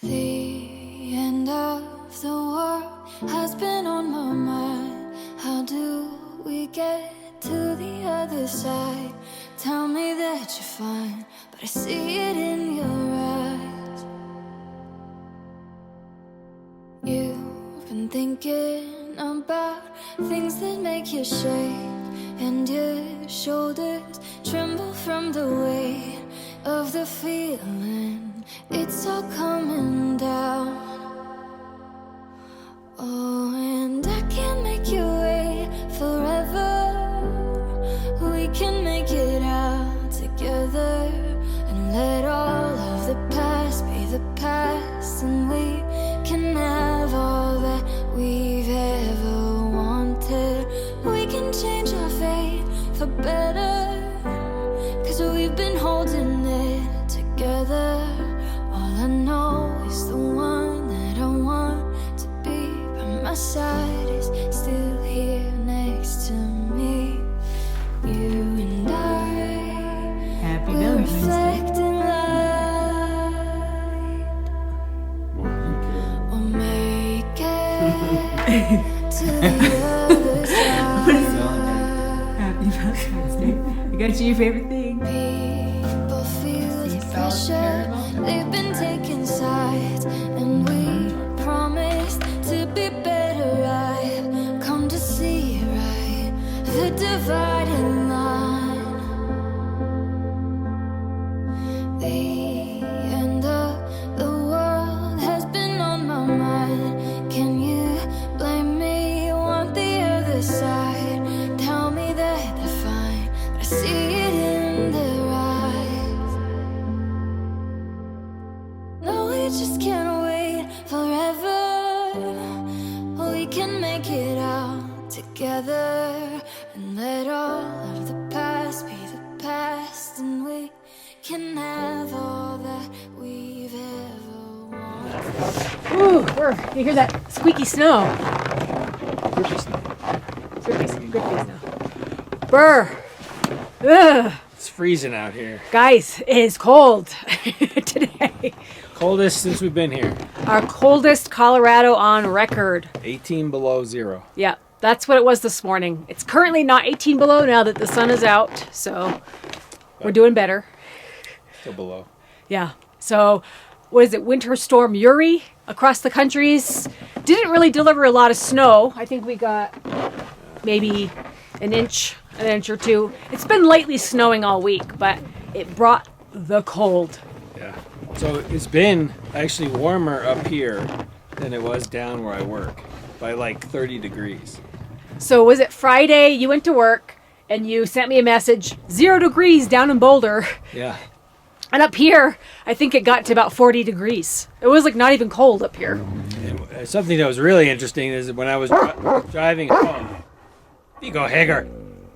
The end of the world has been on my mind. How do we get to the other side? Tell me that you're fine, but I see it in your eyes. You've been thinking about things that make you shake, and your shoulders tremble from the weight of the feeling. It's all coming down. Oh, and I can't make you wait forever. We can make it out together and let all of the past be the past, and we can have all that we've ever wanted. We can change our fate for better, 'cause we've been holding it together. All I know is the one that I want to be by my side is still here next to me. You and I, Happy we're Valentine's Day. reflecting light. We'll make it to the other side. Happy Valentine's Day. I got you your favorite thing. People feel the pressure. They've been taking sides, and we promised to be better. I've come to see right the dividing line. The end of the world has been on my mind. Can you blame me? Want the other side? Tell me that they're fine, but I see it in their eyes. No, we just can't wait forever. We can make it out together and let all of the past be the past, and we can have all that we've ever wanted. Ooh, you hear that squeaky snow? Grippy snow. Brr. Ugh. It's freezing out here. Guys, it is cold today. Coldest since we've been here. Our coldest Colorado on record. 18 below zero. Yeah, that's what it was this morning. It's currently not 18 below now that the sun is out, so we're doing better. Still below. Yeah. So, what is it? Winter Storm Uli across the countries didn't really deliver a lot of snow. I think we got maybe an inch or two. It's been lightly snowing all week, but it brought the cold. Yeah. So it's been actually warmer up here than it was down where I work by like 30 degrees. So was it Friday? You went to work and you sent me a message, 0 degrees down in Boulder. Yeah. And up here, I think it got to about 40 degrees. It was like not even cold up here. And something that was really interesting is that when I was driving home, you go, Hager.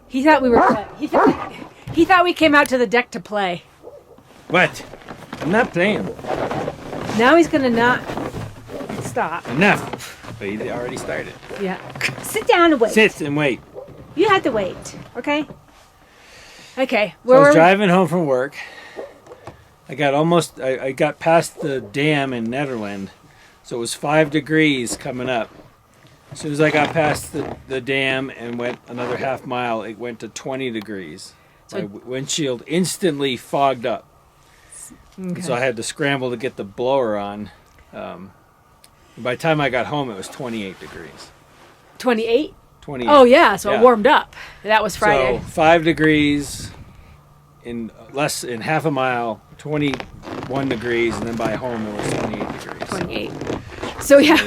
He thought we were. He thought we came out to the deck to play. What? I'm not playing. Now he's gonna not stop. Enough. But he already started. Yeah. Sit down and wait. Sit and wait. You have to wait. Okay. Okay. So I was driving home from work. I got past the dam in Netherlands, so it was 5 degrees coming up. As soon as I got past the dam and went another half mile, it went to 20 degrees. My windshield instantly fogged up. Okay. So I had to scramble to get the blower on. By the time I got home, it was 28 degrees. 28? 28. Oh, yeah. So Yeah. it warmed up. That was Friday. So 5 degrees in half a mile, 21 degrees, and then by home it was 28 degrees. 28. So yeah,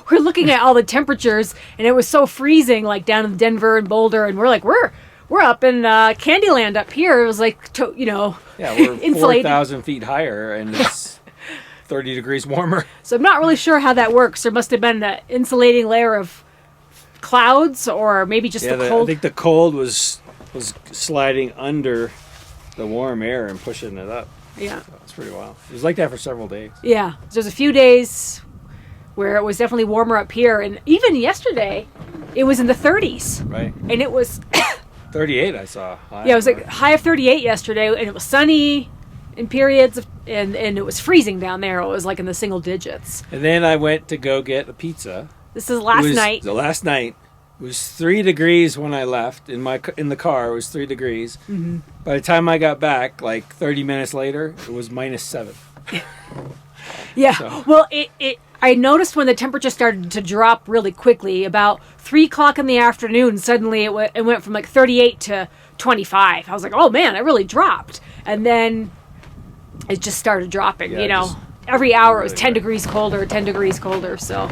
we're looking at all the temperatures, and it was so freezing, like down in Denver and Boulder, and we're like, we're up in Candyland up here. It was like, Yeah, we're insulated. 4,000 feet higher, and it's 30 degrees warmer. So I'm not really sure how that works. There must have been an insulating layer of clouds, or maybe just the cold. I think the cold was sliding under the warm air and pushing it up. Yeah. So it's pretty wild. It was like that for several days. Yeah. So there's a few days where it was definitely warmer up here, and even yesterday, it was in the 30s. Right. And it was 38 I saw. Yeah, it was like high of 38 yesterday, and it was sunny. in periods, and it was freezing down there. It was like in the single digits. And then I went to go get a pizza. This is last night. The last night. It was 3 degrees when I left. In the car, it was 3 degrees. Mm-hmm. By the time I got back, like 30 minutes later, it was -7. Yeah. So. Well, I noticed when the temperature started to drop really quickly, about 3 o'clock in the afternoon, suddenly it went from like 38 to 25. I was like, oh man, it really dropped. And then it just started dropping, every hour it was 10 degrees colder, 10 degrees colder. So,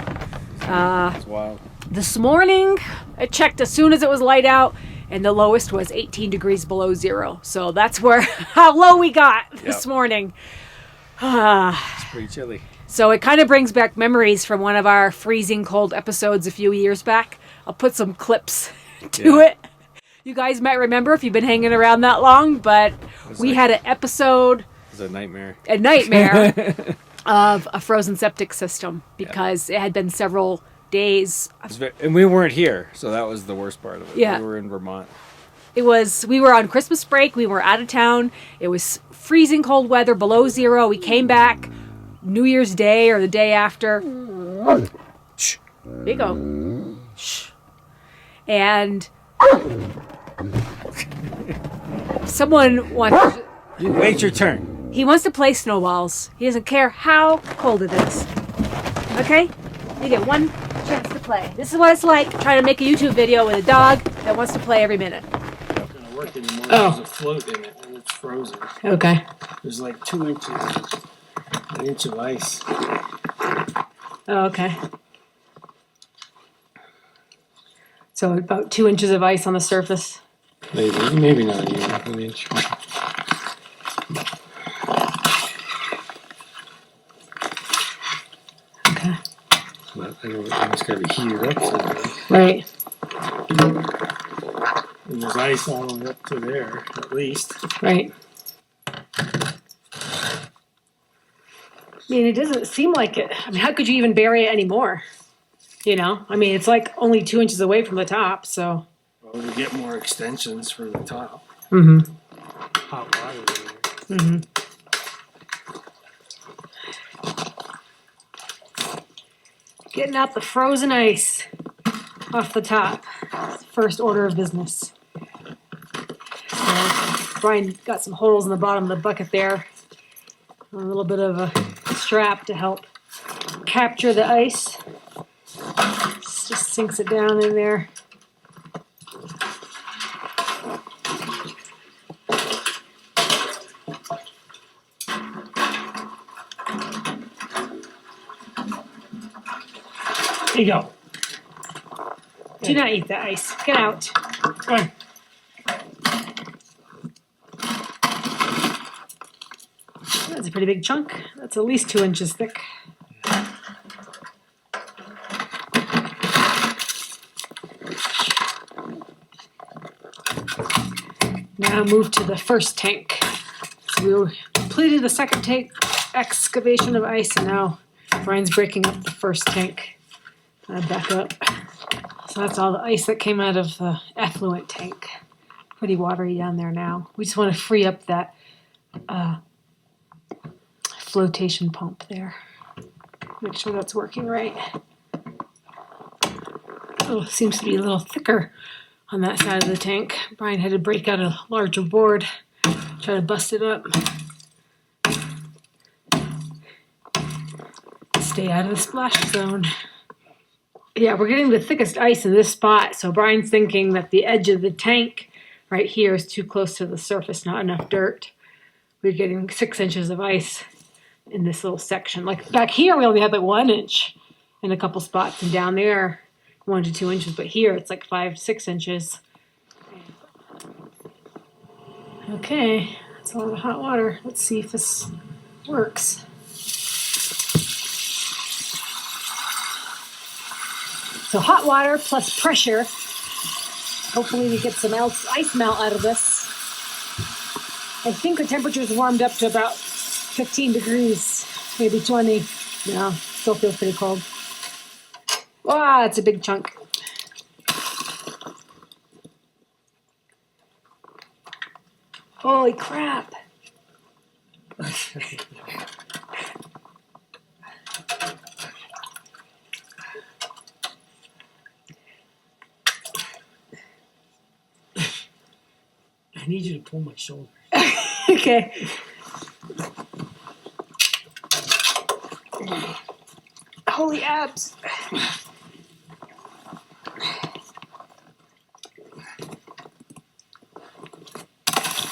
It's wild. This morning, I checked as soon as it was light out, and the lowest was 18 degrees below zero. So that's how low we got this morning. It's pretty chilly. So it kind of brings back memories from one of our freezing cold episodes a few years back. I'll put some clips to it. You guys might remember if you've been hanging around that long, but we had an episode. It was a nightmare. A nightmare of a frozen septic system because it had been several days. And we weren't here, so that was the worst part of it. Yeah. We were in Vermont. We were on Christmas break. We were out of town. It was freezing cold weather, below zero. We came back New Year's Day or the day after. Shh. There you go. Shh. And someone wants... Wait your turn. He wants to play snowballs. He doesn't care how cold it is. Okay? You get one chance to play. This is what it's like trying to make a YouTube video with a dog that wants to play every minute. It's not going to work anymore. There's a float in it, and it's frozen. Okay. There's like 2 inches, an inch of ice. Oh, okay. So about 2 inches of ice on the surface. Maybe not even an inch. Okay. But it's got to be heated up somehow. Right. And there's ice all the way up to there, at least. Right. I mean, it doesn't seem like it. I mean, how could you even bury it anymore? I mean, it's like only 2 inches away from the top, so. Well, we get more extensions for the top. Mm-hmm. Hot water in there. Mm-hmm. Getting out the frozen ice off the top. First order of business. So Brian got some holes in the bottom of the bucket there. A little bit of a strap to help capture the ice. Just sinks it down in there. There you go. Do not eat the ice. Get out. Come on. That's a pretty big chunk. That's at least 2 inches thick. Now move to the first tank. So we completed the second tank excavation of ice, and now Brian's breaking up the first tank. Back up. So that's all the ice that came out of the effluent tank. Pretty watery down there now. We just want to free up that flotation pump there. Make sure that's working right. Oh, it seems to be a little thicker on that side of the tank. Brian had to break out a larger board, try to bust it up. Stay out of the splash zone. Yeah, we're getting the thickest ice in this spot, so Brian's thinking that the edge of the tank right here is too close to the surface, not enough dirt. We're getting 6 inches of ice in this little section. Like back here, we only had like 1 inch in a couple spots, and down there, 1 to 2 inches, but here it's like 5 to 6 inches. Okay, that's all the hot water. Let's see if this works. So hot water plus pressure. Hopefully we get some ice melt out of this. I think the temperature's warmed up to about 15 degrees, maybe 20. No, still feels pretty cold. Wow, it's a big chunk. Holy crap. I need you to pull my shoulder. Okay. Holy abs.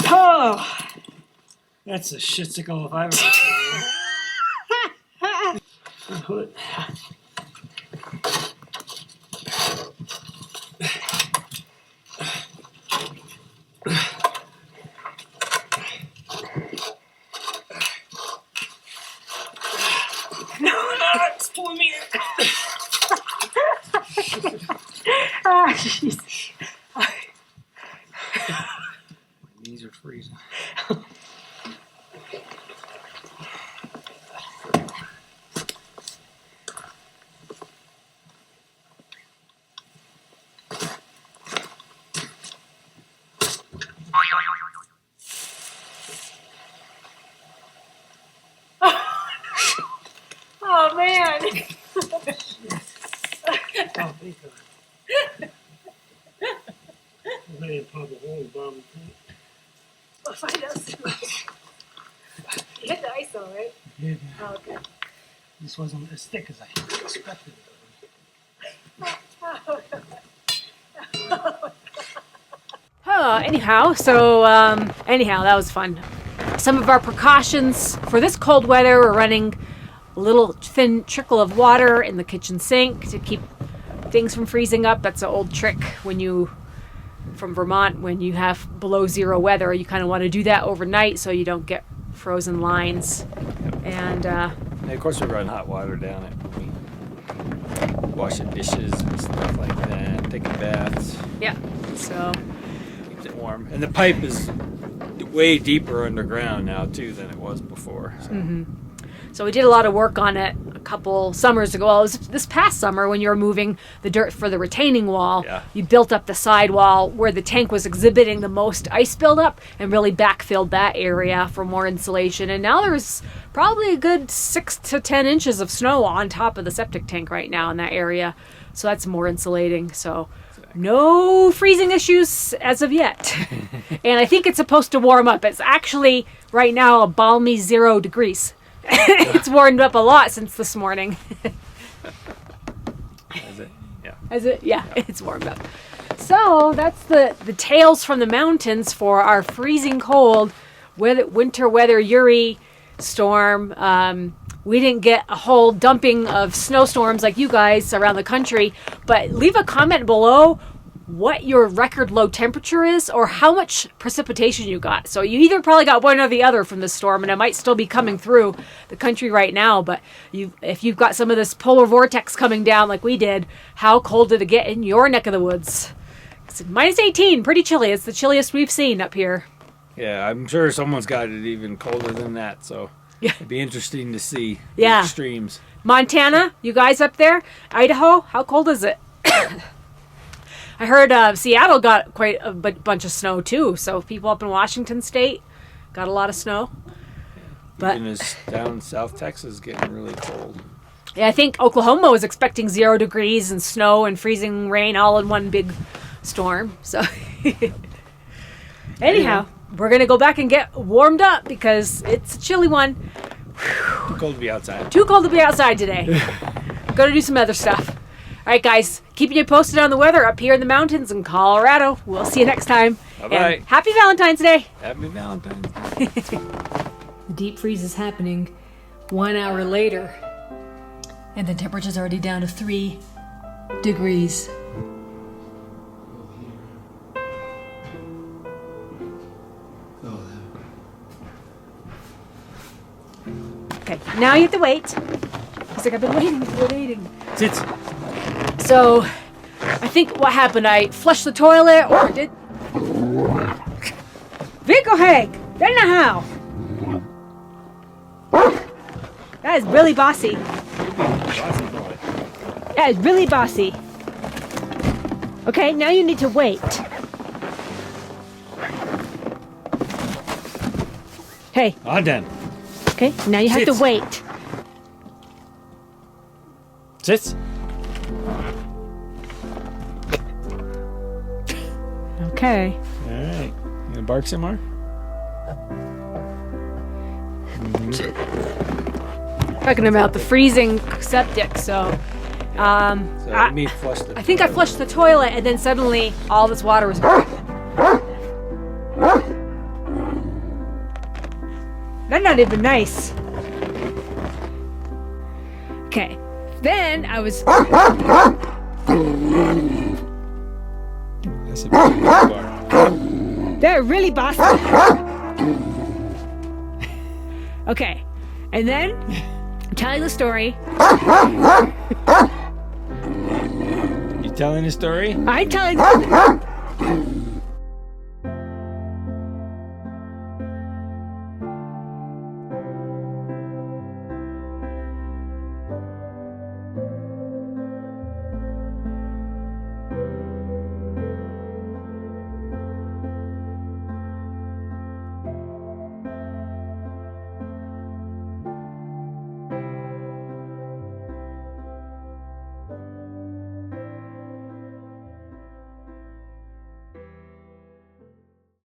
Oh. That's a shitsicle if I've ever seen it. Hood. No, it's pulling me in. Ah, jeez. My knees are freezing. Oh man. Oh, thank God. I'm ready to pop a hole in the bottom of the tank. We'll find out soon. You hit the ice though, right? Yeah, Oh, okay. this wasn't as thick as I expected Anyhow, that was fun. Some of our precautions for this cold weather, we're running a little thin trickle of water in the kitchen sink to keep things from freezing up. That's an old trick from Vermont, when you have below zero weather, you kind of want to do that overnight so you don't get frozen lines. And of course, we run hot water down it when we wash the dishes and stuff like that, taking baths. yeah, so Keeps it warm. And the pipe is way deeper underground now, too, than it was before. So. So we did a lot of work on it a couple summers ago. Well, it was this past summer when you were moving the dirt for the retaining wall. Yeah. You built up the sidewall where the tank was exhibiting the most ice buildup and really backfilled that area for more insulation. And now there's probably a good 6 to 10 inches of snow on top of the septic tank right now in that area. So that's more insulating. So no freezing issues as of yet. And I think it's supposed to warm up. It's actually right now a balmy 0 degrees. It's warmed up a lot since this morning. Is it? Yeah. Is it? Yeah, it's warmed up. So that's the tales from the mountains for our freezing cold winter weather Uri storm. We didn't get a whole dumping of snowstorms like you guys around the country, but leave a comment below what your record low temperature is or how much precipitation you got. So you either probably got one or the other from the storm, and it might still be coming through the country right now, but if you've got some of this polar vortex coming down like we did, how cold did it get in your neck of the woods? It's minus 18, pretty chilly. It's the chilliest we've seen up here. Yeah, I'm sure someone's got it even colder than that, so Yeah. it'd be interesting to see Yeah. the extremes. Montana, you guys up there? Idaho, how cold is it? I heard Seattle got quite a bunch of snow too, so people up in Washington State got a lot of snow. But Even as down South Texas getting really cold. yeah, I think Oklahoma was expecting 0 degrees and snow and freezing rain all in one big storm. So anyhow, we're going to go back and get warmed up because it's a chilly one. Too cold to be outside. Too cold to be outside today. Going to do some other stuff. All right, guys, keeping you posted on the weather up here in the mountains in Colorado. We'll see you next time. Bye-bye. And happy Valentine's Day. Happy Valentine's Day. The deep freeze is happening 1 hour later, and the temperature's already down to 3 degrees. Okay, now you have to wait. He's like, I've been waiting. Sit. So, I think what happened, I flushed the toilet, or did... Vico Hag, den na how? That is really bossy. That is really bossy. Okay, now you need to wait. Hey, Ah, den. Okay, now you have to Sit. wait. Sit. Okay. All right. You gonna bark some more? Talking about the freezing septic, so So I- let me flush the. I think I flushed the toilet and then suddenly all this water was. That's not even nice. Okay. Then I was. That's a pretty good bark. They're really bossy. Okay. And then I'm telling the story. You telling the story? I'm telling.